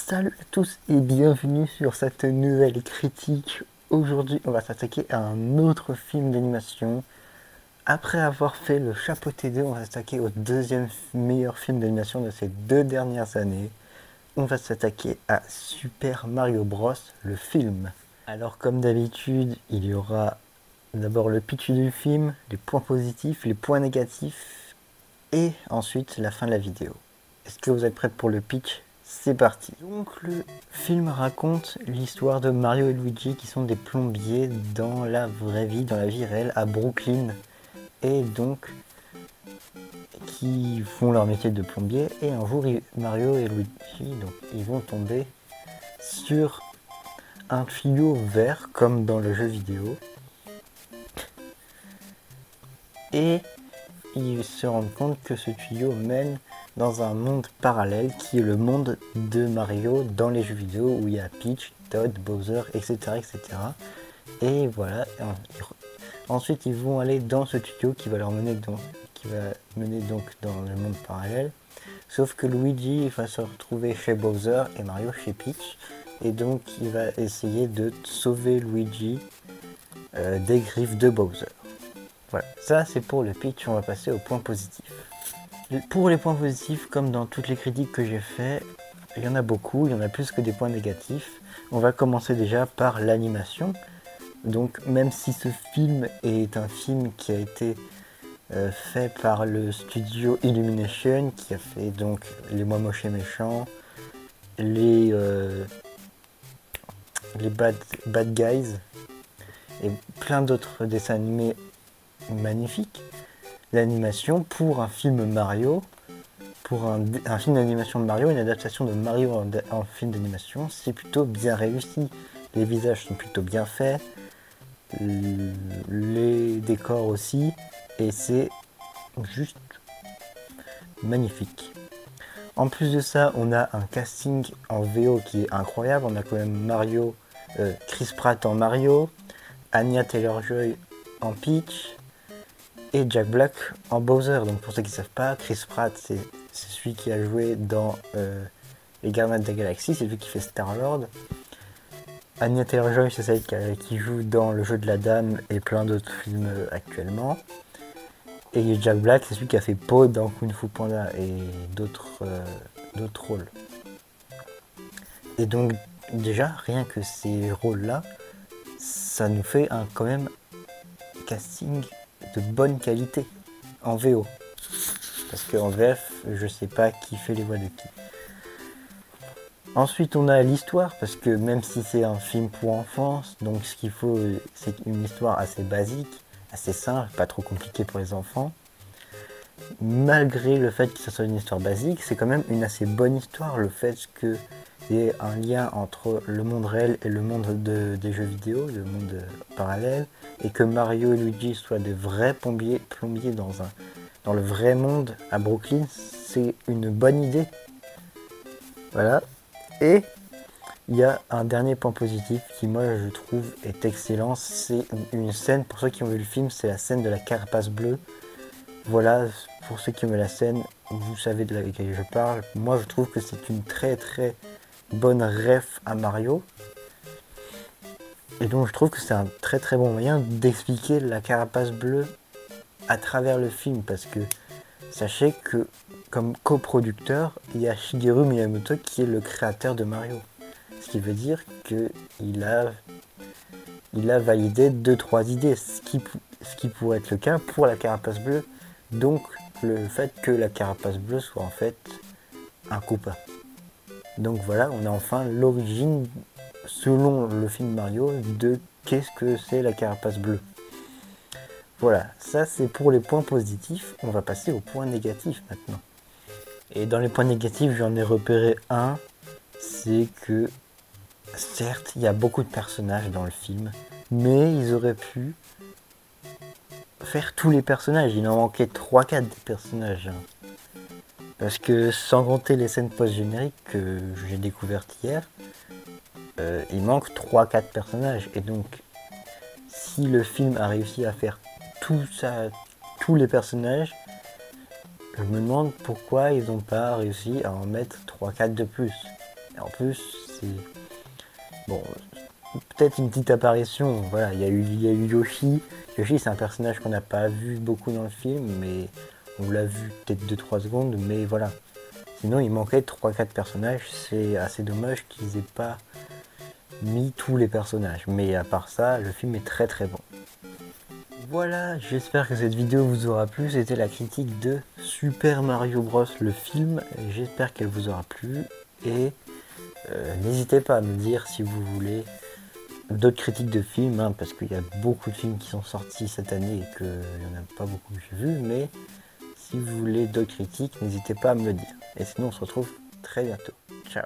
Salut à tous et bienvenue sur cette nouvelle critique. Aujourd'hui, on va s'attaquer à un autre film d'animation. Après avoir fait le Chapeauté 2, on va s'attaquer au deuxième meilleur film d'animation de ces 2 dernières années. On va s'attaquer à Super Mario Bros, le film. Alors comme d'habitude, il y aura d'abord le pitch du film, les points positifs, les points négatifs et ensuite la fin de la vidéo. Est-ce que vous êtes prêts pour le pitch? C'est parti. Donc le film raconte l'histoire de Mario et Luigi qui sont des plombiers dans la vraie vie, dans la vie réelle à Brooklyn. Et donc qui font leur métier de plombier. Et un jour Mario et Luigi donc, ils vont tomber sur un tuyau vert comme dans le jeu vidéo. Et ils se rendent compte que ce tuyau mène dans un monde parallèle qui est le monde de Mario dans les jeux vidéo où il y a Peach, Toad, Bowser, etc. etc. Et voilà. Ensuite, ils vont aller dans ce tuyau qui va mener donc dans le monde parallèle. Sauf que Luigi va se retrouver chez Bowser et Mario chez Peach. Et donc, il va essayer de sauver Luigi des griffes de Bowser. Voilà, ça c'est pour le pitch, on va passer aux points positifs. Pour les points positifs, comme dans toutes les critiques que j'ai fait, il y en a beaucoup, il y en a plus que des points négatifs. On va commencer déjà par l'animation. Donc même si ce film est un film qui a été fait par le studio Illumination, qui a fait donc Les Moi Moches et Méchants, les Bad Guys et plein d'autres dessins animés magnifique. L'animation pour un film Mario, pour un film d'animation de Mario, une adaptation de Mario en film d'animation, c'est plutôt bien réussi. Les visages sont plutôt bien faits, les décors aussi, et c'est juste magnifique. En plus de ça, on a un casting en VO qui est incroyable. On a quand même Chris Pratt en Mario, Anya Taylor-Joy en Peach, et Jack Black en Bowser. Donc pour ceux qui ne savent pas, Chris Pratt c'est celui qui a joué dans Les Gardiens de la Galaxie, c'est lui qui fait Star-Lord. Anya Taylor-Joy c'est celle qui joue dans Le Jeu de la Dame et plein d'autres films actuellement. Et Jack Black c'est celui qui a fait Po dans Kung Fu Panda et d'autres rôles. Et donc déjà rien que ces rôles là, ça nous fait quand même casting de bonne qualité en VO, parce qu'en VF je sais pas qui fait les voix de qui. Ensuite on a l'histoire, parce que même si c'est un film pour enfants, donc ce qu'il faut c'est une histoire assez basique, assez simple, pas trop compliquée pour les enfants. Malgré le fait que ce soit une histoire basique, c'est quand même une assez bonne histoire, le fait qu'il y ait un lien entre le monde réel et le monde des jeux vidéo, le monde parallèle, et que Mario et Luigi soient des vrais plombiers dans le vrai monde à Brooklyn, c'est une bonne idée. Voilà. Et il y a un dernier point positif qui moi je trouve est excellent, c'est une scène, pour ceux qui ont vu le film, c'est la scène de la carapace bleue. Voilà, pour ceux qui ont vu la scène, vous savez de laquelle je parle. Moi je trouve que c'est une très très bonne ref à Mario. Et donc je trouve que c'est un très très bon moyen d'expliquer la carapace bleue à travers le film, parce que sachez que comme coproducteur, il y a Shigeru Miyamoto qui est le créateur de Mario. Ce qui veut dire qu'il a validé 2-3 idées, ce qui pourrait être le cas pour la carapace bleue. Donc le fait que la carapace bleue soit en fait un Koopa. Donc voilà, on a enfin l'origine, selon le film Mario, de qu'est-ce que c'est la carapace bleue. Voilà, ça c'est pour les points positifs. On va passer aux points négatifs maintenant. Et dans les points négatifs, j'en ai repéré un, c'est que certes, il y a beaucoup de personnages dans le film, mais ils auraient pu faire tous les personnages. Il en manquait 3-4 des personnages. Parce que sans compter les scènes post-génériques que j'ai découvertes hier, il manque 3-4 personnages. Et donc, si le film a réussi à faire tous les personnages, je me demande pourquoi ils n'ont pas réussi à en mettre 3-4 de plus. En plus, c'est... Bon, peut-être une petite apparition, voilà, il y a eu Yoshi. Yoshi, c'est un personnage qu'on n'a pas vu beaucoup dans le film, mais on l'a vu peut-être 2-3 secondes, mais voilà. Sinon, il manquait 3-4 personnages, c'est assez dommage qu'ils aient pas mis tous les personnages. Mais à part ça, le film est très très bon. Voilà, j'espère que cette vidéo vous aura plu. C'était la critique de Super Mario Bros. Le film. J'espère qu'elle vous aura plu. Et n'hésitez pas à me dire si vous voulez d'autres critiques de films, hein, parce qu'il y a beaucoup de films qui sont sortis cette année et qu'il n'y en a pas beaucoup que j'ai vu. Mais si vous voulez d'autres critiques, n'hésitez pas à me le dire. Et sinon, on se retrouve très bientôt. Ciao.